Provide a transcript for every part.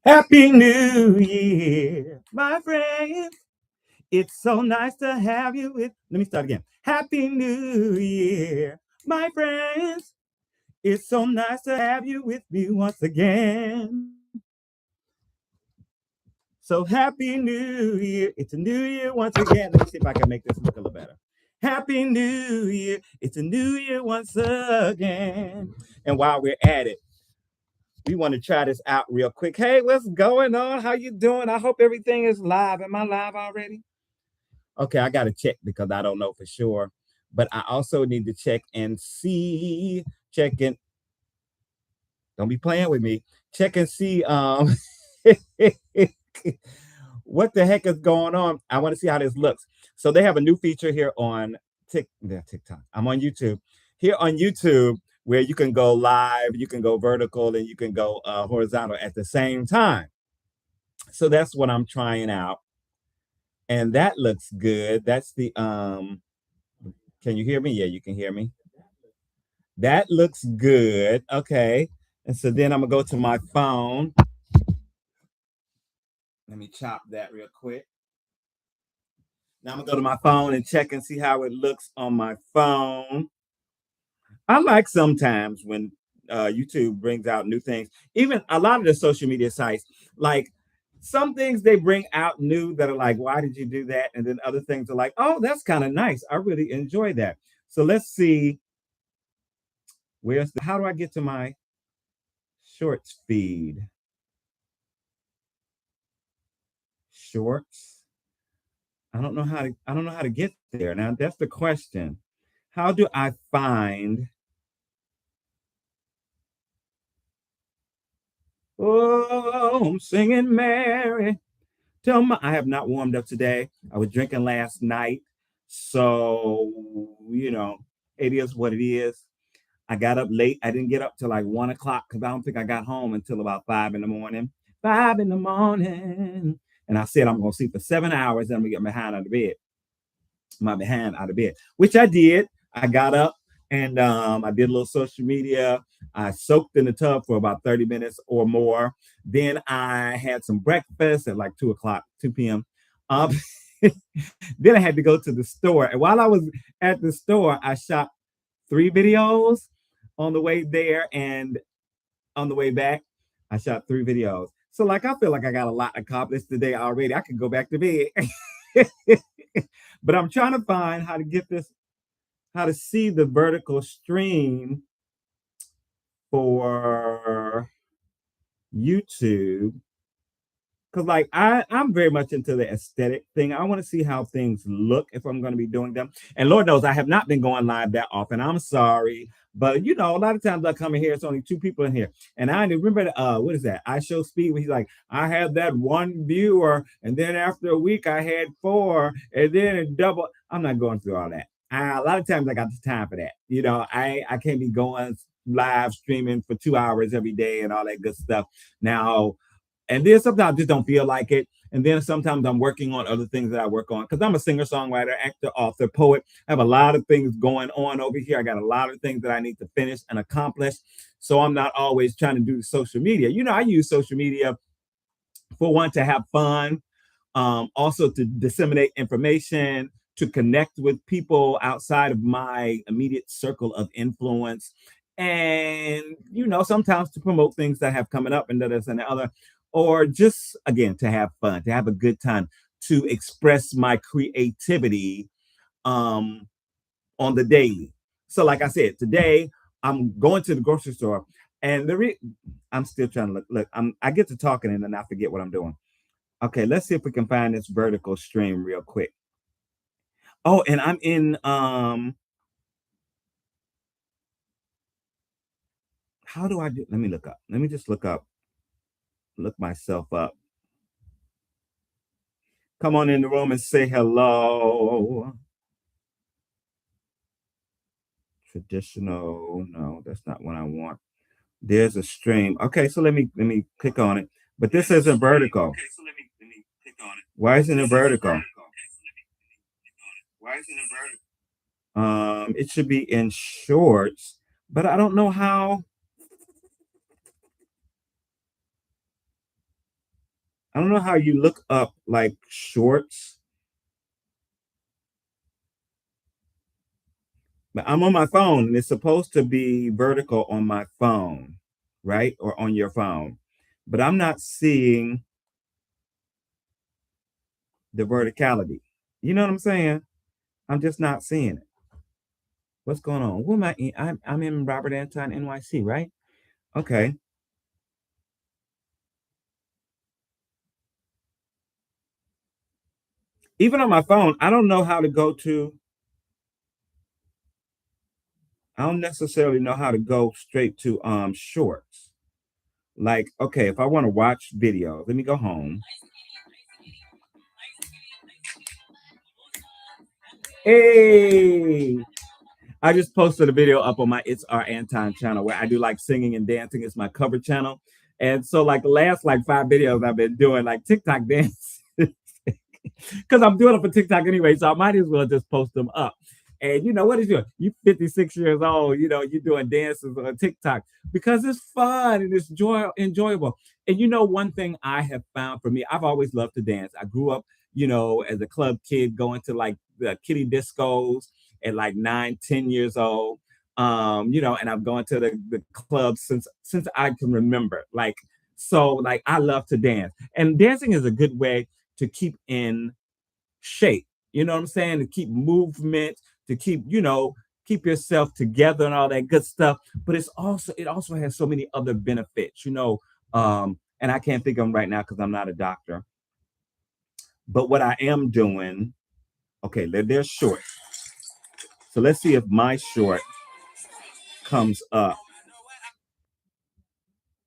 Happy New Year, my friend. It's so nice to have you with. Let me start again. Happy New Year, my friends. It's so nice to have you with me once again. So happy New Year. It's a new year once again. Let me see if I can make this look a little better. Happy New Year. It's a new year once again. And while we're at it, we want to try this out real quick. Hey, what's going on? How you doing? I hope everything is live. Am I live already? Okay, I got to check because I don't know for sure. But I also need to check and see. Check in. Don't be playing with me. Check and see what the heck is going on. I want to see how this looks. So they have a new feature here on TikTok. I'm on YouTube. Here on YouTube, where you can go live, you can go vertical, and you can go horizontal at the same time. So that's what I'm trying out. And that looks good. That's the can you hear me? Yeah, you can hear me. That looks good. Okay. And so then I'm gonna go to my phone. Let me chop that real quick. Now I'm gonna go to my phone and check and see how it looks on my phone. I like sometimes when YouTube brings out new things. Even a lot of the social media sites, like some things they bring out new that are like, why did you do that? And then other things are like, oh, that's kind of nice. I really enjoy that. So let's see. How do I get to my shorts feed? Shorts. I don't know how to get there. Now that's the question. How do I find Oh, I'm singing Mary. I have not warmed up today. I was drinking last night. So, it is what it is. I got up late. I didn't get up till like 1 o'clock because I don't think I got home until about 5 in the morning. 5 in the morning. And I said I'm gonna sleep for 7 hours and I'm gonna get my behind out of bed, which I did. I got up and I did a little social media. I soaked in the tub for about 30 minutes or more. Then I had some breakfast at like 2 o'clock, 2 p.m. Um, then I had to go to the store. And while I was at the store, I shot 3 videos on the way there and on the way back. I shot 3 videos. So, like, I feel like I got a lot accomplished today already. I could go back to bed. But I'm trying to find how to see the vertical stream for YouTube. Cause like I'm very much into the aesthetic thing. I want to see how things look if I'm going to be doing them. And Lord knows I have not been going live that often. I'm sorry, but a lot of times I come in here, it's only 2 people in here. And I remember what is that? I Show Speed where he's like, I had that one viewer, and then after a week I had 4, and then it double. I'm not going through all that. A lot of times I got the time for that. I can't be going live streaming for 2 hours every day and all that good stuff. Now, and then sometimes I just don't feel like it. And then sometimes I'm working on other things that I work on because I'm a singer, songwriter, actor, author, poet. I have a lot of things going on over here. I got a lot of things that I need to finish and accomplish. So I'm not always trying to do social media. I use social media for one to have fun, also to disseminate information, to connect with people outside of my immediate circle of influence, and sometimes to promote things that have coming up and this and the other, or just again to have fun, to have a good time, to express my creativity um, on the daily. So, like I said, today I'm going to the grocery store, and I'm still trying to look. I get to talking and then I forget what I'm doing. Okay, let's see if we can find this vertical stream real quick. Oh, and I'm in how do I do? Let me look up. Let me just look myself up. Come on in the room and say hello. Traditional. No, that's not what I want. There's a stream. Okay, so let me click on it. But this isn't vertical. Okay, so let me click on it. Why isn't it vertical? Why isn't it vertical? It should be in shorts, but I don't know how. I don't know how you look up like shorts, but I'm on my phone and it's supposed to be vertical on my phone, right? Or on your phone. But I'm not seeing the verticality. You know what I'm saying? I'm just not seeing it. What's going on? Who am I in? I'm in Robert Anton NYC, right? Okay. Even on my phone, I don't know how to go to, I don't necessarily know how to go straight to shorts. Like, okay, if I want to watch video, let me go home. Hey, I just posted a video up on my It's Our Anton channel where I do like singing and dancing. It's my cover channel. And so like the last like 5 videos I've been doing like TikTok dance because I'm doing it for TikTok anyway, so I might as well just post them up. And you know what is you 56 years old, you know, you're doing dances on TikTok because it's fun and it's enjoyable. And you know, one thing I have found for me, I've always loved to dance. I grew up, you know, as a club kid going to like the kiddie discos at like 9, 10 years old. You know, and I'm going to the clubs since I can remember. Like, so like I love to dance. And dancing is a good way to keep in shape. You know what I'm saying? To keep movement, to keep, you know, keep yourself together and all that good stuff. But it also has so many other benefits, you know. And I can't think of them right now because I'm not a doctor. But what I am doing, okay, they're short. So let's see if my short comes up.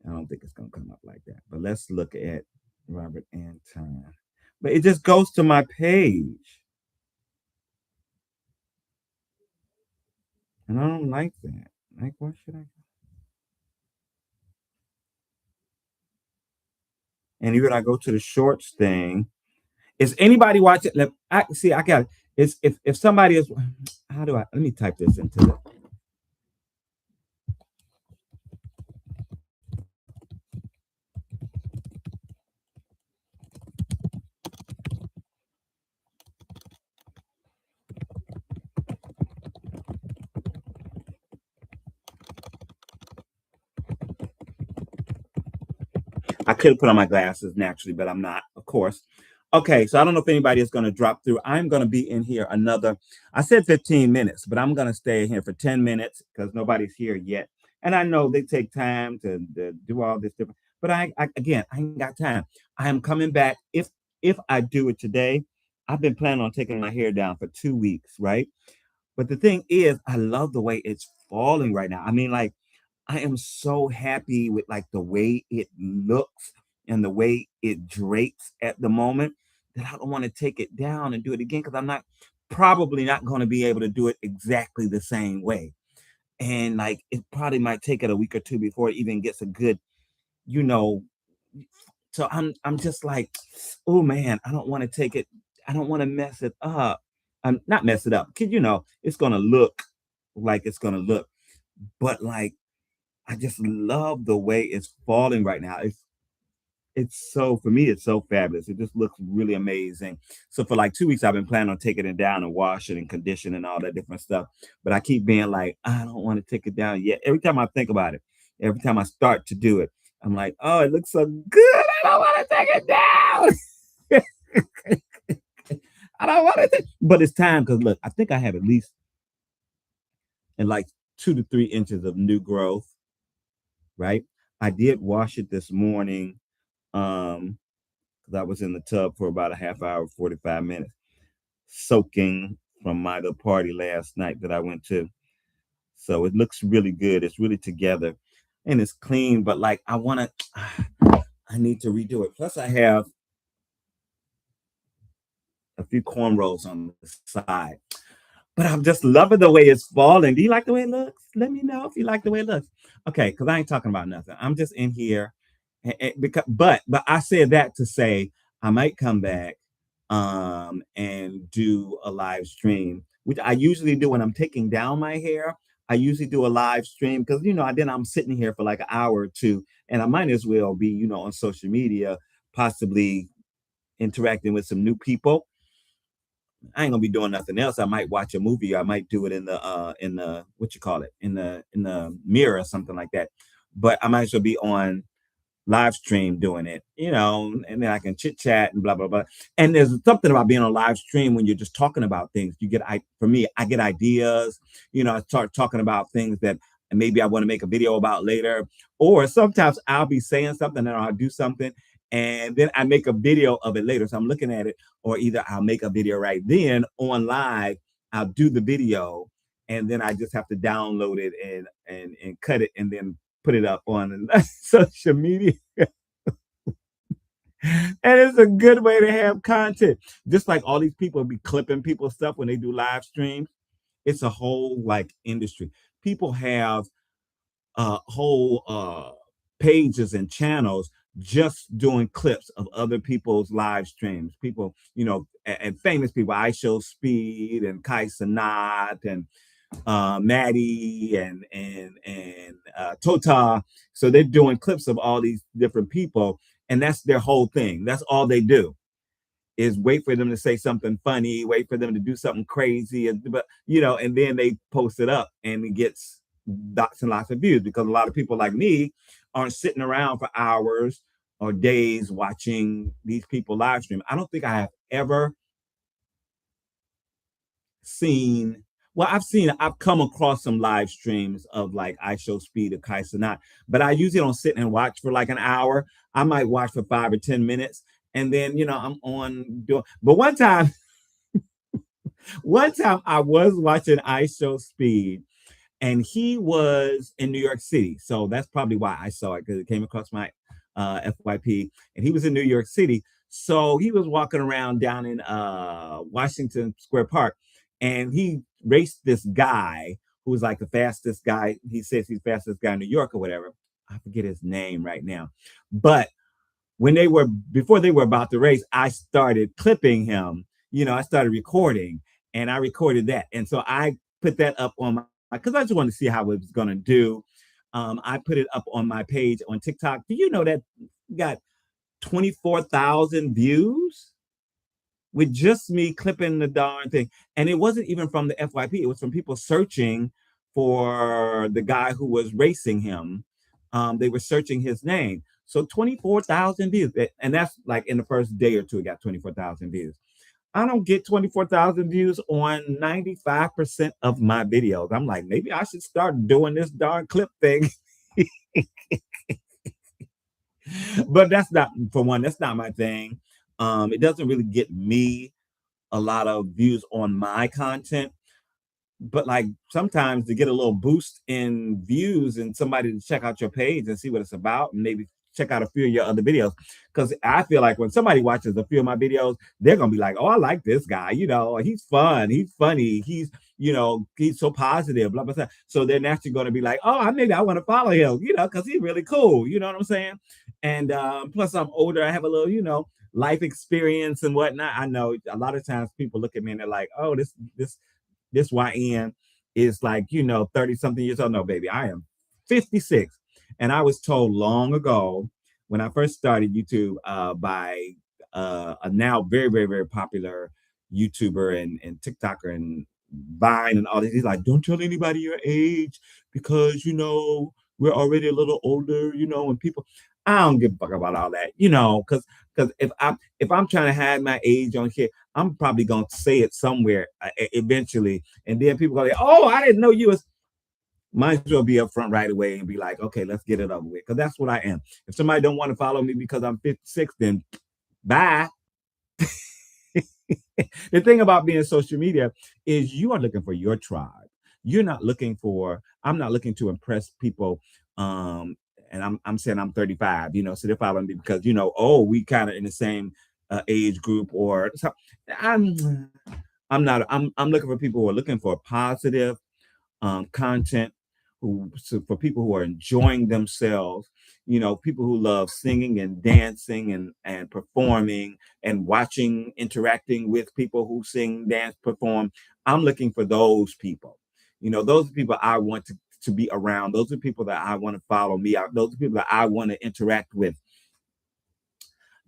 I don't think it's gonna come up like that. But let's look at Robert Anton. But it just goes to my page. And I don't like that. Like, what should I? And even I go to the shorts thing. Is anybody watching? I see. I got. It's if somebody is. How do I? Let me type this into the. I could put on my glasses naturally, but I'm not, of course. Okay, so I don't know if anybody is going to drop through. I'm going to be in here another. I said 15 minutes, but I'm going to stay here for 10 minutes because nobody's here yet. And I know they take time to do all this different. But again, I ain't got time. I am coming back. If I do it today, I've been planning on taking my hair down for 2 weeks, right? But the thing is, I love the way it's falling right now. I mean, like I am so happy with like the way it looks and the way it drapes at the moment that I don't want to take it down and do it again because I'm not probably not going to be able to do it exactly the same way. And like it probably might take it a week or two before it even gets a good, you know. So I'm just like, oh man, I don't want to take it, I don't want to mess it up. I'm not mess it up. Cause you know, it's gonna look like it's gonna look, but like I just love the way it's falling right now. It's so for me, it's so fabulous. It just looks really amazing. So for like 2 weeks, I've been planning on taking it down and wash it and condition and all that different stuff. But I keep being like, I don't want to take it down yet. Every time I think about it, every time I start to do it, I'm like, oh, it looks so good. I don't want to take it down. I don't want to. But it's time because look, I think I have at least in like 2 to 3 inches of new growth. Right. I did wash it this morning because I was in the tub for about a half hour, 45 minutes, soaking from my little party last night that I went to. So it looks really good. It's really together and it's clean, but like I want to, I need to redo it. Plus, I have a few cornrows on the side. But I'm just loving the way it's falling. Do you like the way it looks? Let me know if you like the way it looks. Okay, because I ain't talking about nothing. I'm just in here. Because, but I said that to say I might come back and do a live stream, which I usually do when I'm taking down my hair. I usually do a live stream because you know, then I'm sitting here for like an hour or two, and I might as well be, you know, on social media possibly interacting with some new people. I ain't gonna be doing nothing else. I might watch a movie. I might do it in the what you call it in the mirror or something like that. But I might as well be on live stream doing it, and then I can chit chat and blah blah blah. And there's something about being on live stream when you're just talking about things. For me, I get ideas. I start talking about things that maybe I want to make a video about later, or sometimes I'll be saying something and I'll do something, and then I make a video of it later. So I'm looking at it, or either I'll make a video right then on live. I'll do the video, and then I just have to download it and cut it and then put it up on social media. And it's a good way to have content. Just like all these people be clipping people's stuff when they do live streams. It's a whole like industry. People have whole pages and channels just doing clips of other people's live streams. People, and famous people, I Show Speed and Kai Sanat and Maddie and Tota. So they're doing clips of all these different people, and that's their whole thing. That's all they do is wait for them to say something funny, wait for them to do something crazy, and then they post it up, and it gets lots and lots of views because a lot of people like me aren't sitting around for hours or days watching these people live stream. I don't think I have ever seen I've come across some live streams of like I Show Speed or Kai Sanat, but I usually don't sit and watch for like an hour. I might watch for 5 or 10 minutes, and then I'm on doing. But one time I was watching I Show Speed, and he was in New York City, so that's probably why I saw it, because it came across my FYP, and he was in New York City. So he was walking around down in Washington Square Park, and he raced this guy who was like the fastest guy. He says he's the fastest guy in New York or whatever. I forget his name right now. But before they were about to race, I started clipping him. I started recording, and I recorded that. And so I put that up on because I just wanted to see how it was going to do. I put it up on my page on TikTok. Do you know that got 24,000 views with just me clipping the darn thing? And it wasn't even from the FYP. It was from people searching for the guy who was racing him. They were searching his name. So 24,000 views. And that's like in the first day or two, it got 24,000 views. I don't get 24,000 views on 95% of my videos. I'm like, maybe I should start doing this darn clip thing. But that's not my thing. It doesn't really get me a lot of views on my content. But like sometimes to get a little boost in views and somebody to check out your page and see what it's about, and maybe check out a few of your other videos. Because I feel like when somebody watches a few of my videos, they're gonna be like, oh, I like this guy, he's fun, he's funny, he's so positive, blah blah blah. So they're naturally gonna be like, oh, maybe I want to follow him, because he's really cool, you know what I'm saying? And plus I'm older, I have a little, life experience and whatnot. I know a lot of times people look at me and they're like, oh, this YN is like, 30 something years old. No, baby, I am 56. And I was told long ago when I first started YouTube by a now very, very, very popular YouTuber and TikToker and Vine and all this. He's like, don't tell anybody your age because, we're already a little older, and people, I don't give a fuck about all that, because if I'm trying to hide my age on here, I'm probably gonna say it somewhere eventually, and then people go like, "Oh, I didn't know you was." Might as well be up front right away and be like, "Okay, let's get it over with," because that's what I am. If somebody don't want to follow me because I'm 56, then bye. The thing about being social media is you are looking for your tribe. You're not looking for. I'm not looking to impress people. And I'm saying I'm 35. So they're following me because oh, we kind of in the same age group, or so. I'm not. I'm looking for people who are looking for positive content, for people who are enjoying themselves, people who love singing and dancing and performing and watching, interacting with people who sing, dance, perform. I'm looking for those people. Those are people I want to be around. Those are people that I want to follow me out. Those are people that I want to interact with.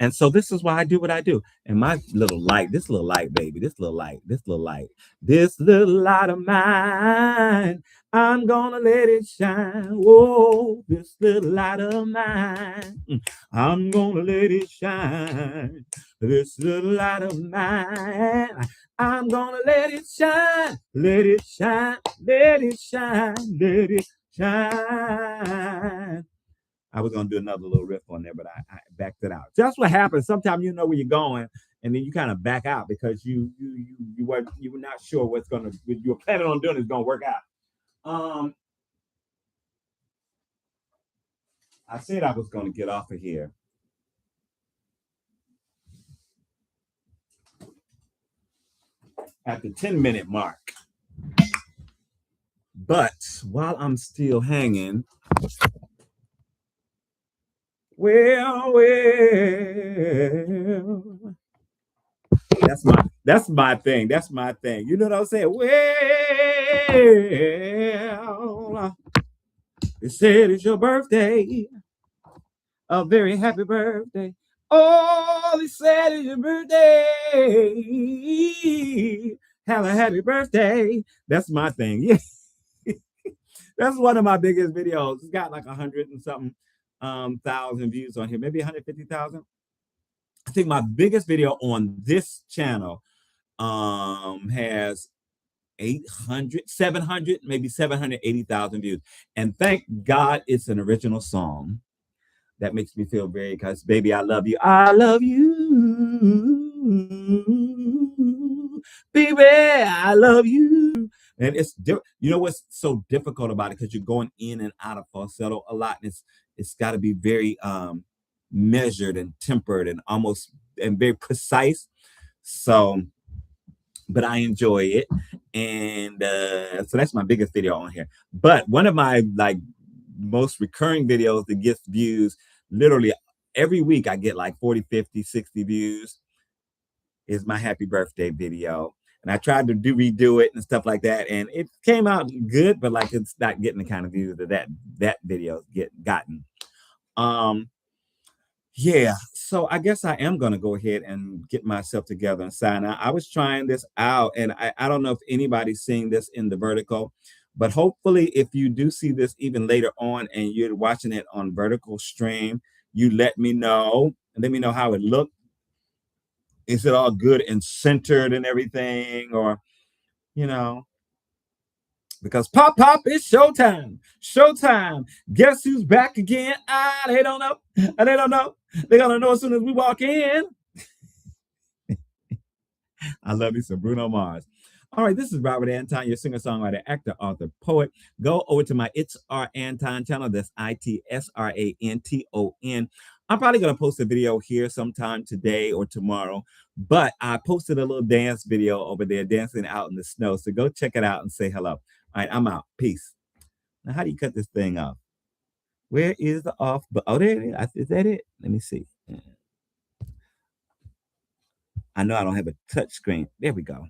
And so this is why I do what I do. And my little light, this little light, baby, this little light, this little light, this little light of mine, I'm gonna let it shine. Whoa, this little light of mine, I'm gonna let it shine. This little light of mine, I'm gonna let it shine, let it shine, let it shine, let it shine. I was gonna do another little riff on there, but I backed it out. That's what happens. Sometimes you know where you're going, and then you kind of back out because you were not sure what's gonna you were planning on doing is gonna work out. I said I was gonna get off of here at the 10-minute mark, but while I'm still hanging, well, that's my thing. That's my thing. You know what I'm saying? Well, they said it's your birthday. A very happy birthday. Oh, they said it's your birthday. Have a happy birthday. That's my thing. Yeah. That's one of my biggest videos. It's got like 100 and something thousand views on here, maybe 150,000. I think my biggest video on this channel has 800, 700, maybe 780,000 views. And thank God it's an original song. That makes me feel very, because baby, I love you. I love you. Baby, I love you. And it's, you know what's so difficult about it? Because you're going in and out of falsetto a lot. And it's got to be very measured and tempered and almost and very precise. So, but I enjoy it. And so that's my biggest video on here. But one of my like most recurring videos that gets views literally every week, I get like 40, 50, 60 views, is my happy birthday video. And I tried to redo it and stuff like that, and it came out good, but like it's not getting the kind of views that videos gotten. Yeah, so I guess I am gonna go ahead and get myself together and sign out. I was trying this out, and I don't know if anybody's seeing this in the vertical, but hopefully if you do see this even later on and you're watching it on vertical stream, you let me know and let me know how it looked. Is it all good and centered and everything, or you know? Because pop it's showtime. Showtime. Guess who's back again? They don't know. They don't know. They're gonna know as soon as we walk in. I love you some Bruno Mars. All right, this is Robert Anton, your singer, songwriter, actor, author, poet. Go over to my It's R Anton channel. That's ITSRANTON. I'm probably gonna post a video here sometime today or tomorrow, but I posted a little dance video over there, dancing out in the snow. So go check it out and say hello. All right, I'm out. Peace. Now, how do you cut this thing off? Where is the off? But oh, there it is. Is that it? Let me see. I know I don't have a touch screen. There we go.